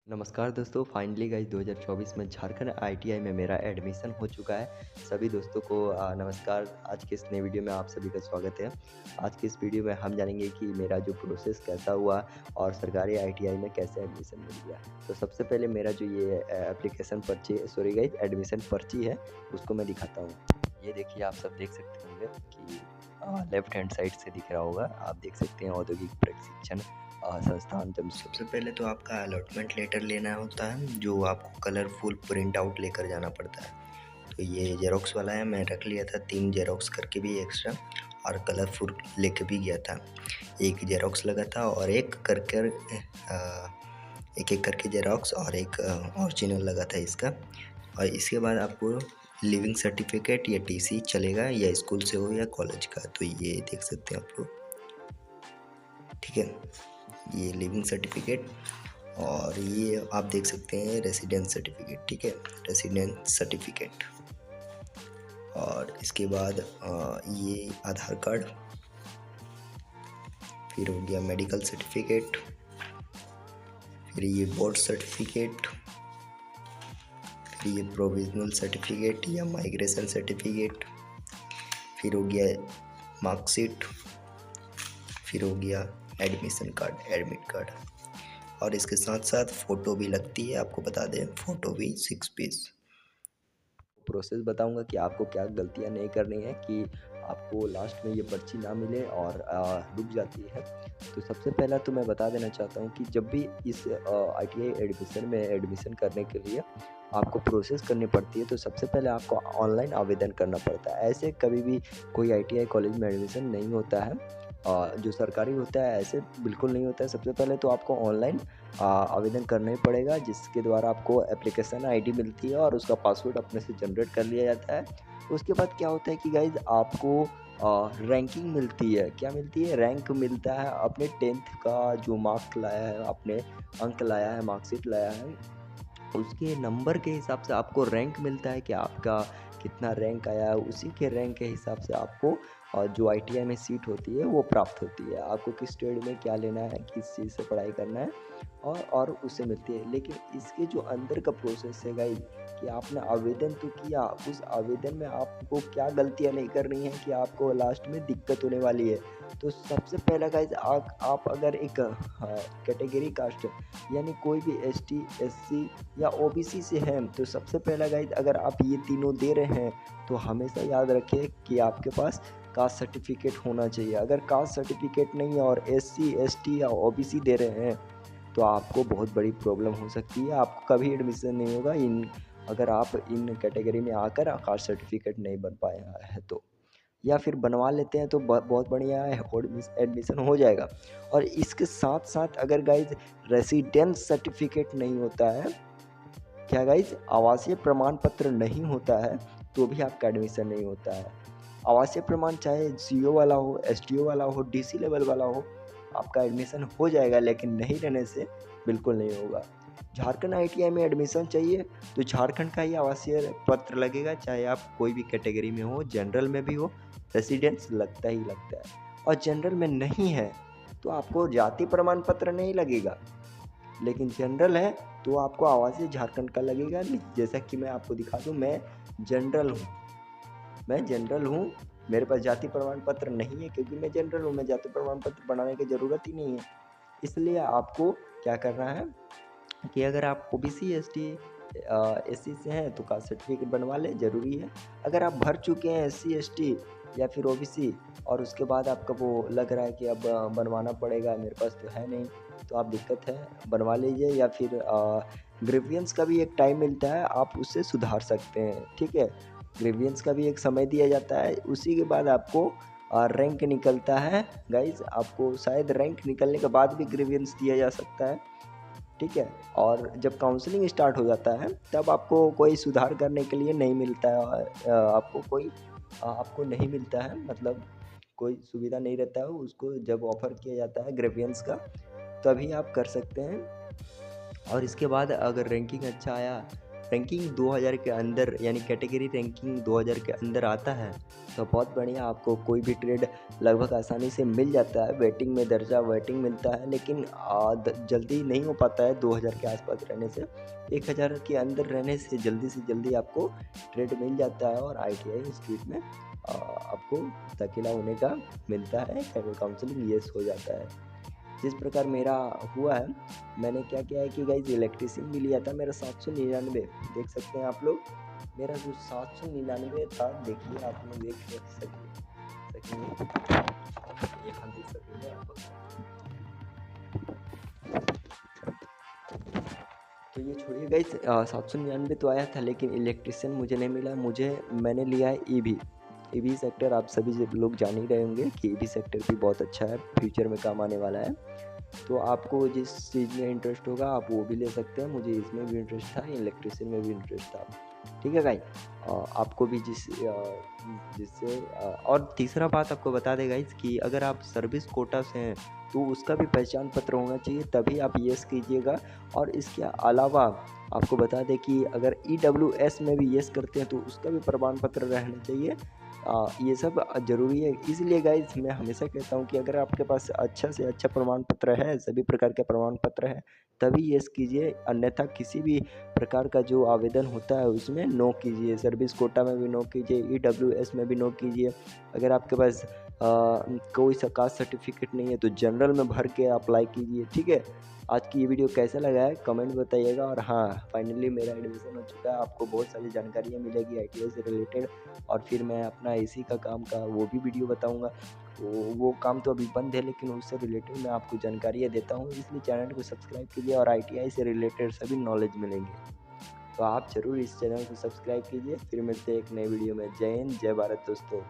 नमस्कार दोस्तों, finally guys 2024 में झारखंड आईटीआई में मेरा एडमिशन हो चुका है। सभी दोस्तों को नमस्कार। आज के इस नए वीडियो में आप सभी का स्वागत है। आज की इस वीडियो में हम जानेंगे कि मेरा जो प्रोसेस कैसा हुआ और सरकारी आईटीआई में कैसे एडमिशन मिल गया। तो सबसे पहले मेरा जो ये एप्लीकेशन पर्ची सॉरी गाइस एडमिशन पर्ची है उसको मैं दिखाता हूँ। ये देखिए, आप सब देख सकते होंगे कि लेफ्ट हैंड साइड से दिख रहा होगा। आप देख सकते हैं औद्योगिक प्रशिक्षण संस्थान जमशेदपुर। सबसे पहले तो आपका अलॉटमेंट लेटर लेना होता है, जो आपको कलरफुल प्रिंट आउट लेकर जाना पड़ता है। तो ये जेरोक्स वाला है, मैं रख लिया था 3 जेरोक्स करके भी एक्स्ट्रा, और कलरफुल लेके भी गया था। एक जेरोक्स लगा था और एक एक करके जेरोक्स और एक ओरिजिनल लगा था इसका। और इसके बाद आपको लिविंग सर्टिफिकेट या टीसी चलेगा, या स्कूल से हो या कॉलेज का। तो ये देख सकते हैं आप लोग, ठीक है, ये लिविंग सर्टिफिकेट। और ये आप देख सकते हैं रेसिडेंस सर्टिफिकेट, ठीक है, रेसिडेंस सर्टिफिकेट। और इसके बाद ये आधार कार्ड, फिर हो गया मेडिकल सर्टिफिकेट, फिर ये बोर्ड सर्टिफिकेट, फिर ये प्रोविजनल सर्टिफिकेट या माइग्रेशन सर्टिफिकेट, फिर हो गया मार्कशीट, फिर हो गया एडमिशन कार्ड, एडमिट कार्ड। और इसके साथ साथ फ़ोटो भी लगती है, आपको बता दें, फ़ोटो भी 6 पीस। प्रोसेस बताऊंगा कि आपको क्या गलतियां नहीं करनी है कि आपको लास्ट में ये पर्ची ना मिले और रुक जाती है। तो सबसे पहला तो मैं बता देना चाहता हूँ कि जब भी इस आईटीआई एडमिशन में एडमिशन करने के लिए आपको प्रोसेस करनी पड़ती है, तो सबसे पहले आपको ऑनलाइन आवेदन करना पड़ता है। ऐसे कभी भी कोई आईटीआई कॉलेज में एडमिशन नहीं होता है, जो सरकारी होता है ऐसे बिल्कुल नहीं होता है। सबसे पहले तो आपको ऑनलाइन आवेदन करना ही पड़ेगा, जिसके द्वारा आपको एप्लीकेशन आईडी मिलती है और उसका पासवर्ड अपने से जनरेट कर लिया जाता है। उसके बाद क्या होता है कि गाइज आपको रैंकिंग मिलती है। क्या मिलती है? रैंक मिलता है। अपने 10th का जो मार्क्स लाया है, अपने अंक लाया है, मार्कशीट लाया है, उसके नंबर के हिसाब से आपको रैंक मिलता है कि आपका कितना रैंक आया है। उसी के रैंक के हिसाब से आपको जो आईटीआई में सीट होती है वो प्राप्त होती है। आपको किस स्ट्रीम में क्या लेना है, किस चीज़ से पढ़ाई करना है, और उससे मिलती है। लेकिन इसके जो अंदर का प्रोसेस है गाइस, कि आपने आवेदन तो किया, उस आवेदन में आपको क्या गलतियां नहीं करनी है कि आपको लास्ट में दिक्कत होने वाली है। तो सबसे पहला गाइस, आप अगर एक कैटेगरी कास्ट यानी कोई भी एसटी, एससी या ओबीसी से हैं, तो सबसे पहला गाइस अगर आप ये तीनों दे रहे हैं तो हमेशा याद रखें कि आपके पास कास्ट सर्टिफिकेट होना चाहिए। अगर कास्ट सर्टिफिकेट नहीं है और एससी, एसटी या ओबीसी दे रहे हैं तो आपको बहुत बड़ी प्रॉब्लम हो सकती है। आपको कभी एडमिशन नहीं होगा अगर आप इन कैटेगरी में आकर कास्ट सर्टिफिकेट नहीं बन पाया है तो, या फिर बनवा लेते हैं तो बहुत बढ़िया है, एडमिशन हो जाएगा। और इसके साथ साथ अगर गाइज रेसिडेंस सर्टिफिकेट नहीं होता है, क्या गाइज आवासीय प्रमाण पत्र नहीं होता है, तो भी आपका एडमिशन नहीं होता है। आवासीय प्रमाण चाहे सीओ वाला हो, एसडीओ वाला हो, डीसी लेवल वाला हो, आपका एडमिशन हो जाएगा, लेकिन नहीं रहने से बिल्कुल नहीं होगा। झारखंड आईटीआई में एडमिशन चाहिए तो झारखंड का ही आवासीय पत्र लगेगा, चाहे आप कोई भी कैटेगरी में हो, जनरल में भी हो, रेसिडेंस लगता ही लगता है। और जनरल में नहीं है तो आपको जाति प्रमाण पत्र नहीं लगेगा, लेकिन जनरल है तो आपको आवासीय झारखंड का लगेगा। जैसा कि मैं आपको दिखा दूं, मैं जनरल हूँ, मेरे पास जाति प्रमाण पत्र नहीं है क्योंकि मैं जनरल हूँ। मैं जाति प्रमाण पत्र बनाने की ज़रूरत ही नहीं है। इसलिए आपको क्या करना है कि अगर आप ओबीसी, एसटी, एससी से हैं तो कास्ट सर्टिफिकेट बनवा लें, ज़रूरी है। अगर आप भर चुके हैं एससी, एसटी या फिर ओबीसी और उसके बाद आपका वो लग रहा है कि अब बनवाना पड़ेगा, मेरे पास तो है नहीं, तो आप दिक्कत है, बनवा लीजिए। या फिर ग्रीवियंस का भी एक टाइम मिलता है, आप उससे सुधार सकते हैं, ठीक है। ग्रीवियंस का भी एक समय दिया जाता है, उसी के बाद आपको रैंक निकलता है गाइज। आपको शायद रैंक निकलने के बाद भी ग्रीवियंस दिया जा सकता है, ठीक है। और जब काउंसलिंग स्टार्ट हो जाता है तब आपको कोई सुधार करने के लिए नहीं मिलता है, आपको नहीं मिलता है, मतलब कोई सुविधा नहीं रहता है उसको। जब ऑफर किया जाता है ग्रेवियंस का तभी आप कर सकते हैं। और इसके बाद अगर रैंकिंग अच्छा आया, रैंकिंग 2000 के अंदर यानी कैटेगरी रैंकिंग 2000 के अंदर आता है तो बहुत बढ़िया, आपको कोई भी ट्रेड लगभग आसानी से मिल जाता है। वेटिंग में दर्जा वेटिंग मिलता है, लेकिन जल्दी नहीं हो पाता है 2000 के आसपास रहने से। 1000 के अंदर रहने से जल्दी आपको ट्रेड मिल जाता है और ITI इंस्टीट्यूट में आपको दाखिला होने का मिलता है, काउंसलिंग येस हो जाता है। जिस प्रकार मेरा हुआ है, मैंने क्या किया है कि गाइज इलेक्ट्रीशियन भी लिया था। मेरा 799 देख सकते हैं आप लोग, मेरा जो 799 था, देखिए आप लोग देख सकेंगे, यहाँ देख सकेंगे आप। तो ये छोड़िए गाइज, 799 तो आया था, लेकिन इलेक्ट्रीशियन मुझे नहीं मिला। मैंने लिया है ईवी सेक्टर। आप सभी लोग जान ही रहे होंगे कि ईवी सेक्टर भी बहुत अच्छा है, फ्यूचर में काम आने वाला है। तो आपको जिस चीज़ में इंटरेस्ट होगा आप वो भी ले सकते हैं। मुझे इसमें भी इंटरेस्ट था, इलेक्ट्रिशियन में भी इंटरेस्ट था। ठीक है गाइस, आपको भी जिससे और तीसरा बात आपको बता दें गाइस कि अगर आप सर्विस कोटा से हैं तो उसका भी पहचान पत्र होना चाहिए, तभी आप येस कीजिएगा। और इसके अलावा आपको बता दें कि अगर EWS में भी येस करते हैं तो उसका भी प्रमाण पत्र रहना चाहिए। ये सब ज़रूरी है। इसलिए गाइस मैं हमेशा कहता हूँ कि अगर आपके पास अच्छा से अच्छा प्रमाण पत्र है, सभी प्रकार के प्रमाण पत्र है, तभी येस कीजिए, अन्यथा किसी भी प्रकार का जो आवेदन होता है उसमें नो कीजिए। सर्विस कोटा में भी नो कीजिए, EWS में भी नो कीजिए। अगर आपके पास कोई कास्ट सर्टिफिकेट नहीं है तो जनरल में भर के अप्लाई कीजिए। ठीक है, आज की ये वीडियो कैसा लगा है कमेंट बताइएगा। और हाँ, फाइनली मेरा एडमिशन हो चुका है, आपको बहुत सारी जानकारियाँ मिलेगी ITI से रिलेटेड। और फिर मैं अपना AC का काम का वो भी वीडियो बताऊँगा। वो काम तो अभी बंद है, लेकिन उससे रिलेटेड मैं आपको जानकारियाँ देता हूँ, इसलिए चैनल को सब्सक्राइब कीजिए और ITI से रिलेटेड सभी नॉलेज मिलेंगे। तो आप ज़रूर इस चैनल को सब्सक्राइब कीजिए। फिर मिलते हैं एक नए वीडियो में। जय हिंद, जय भारत दोस्तों।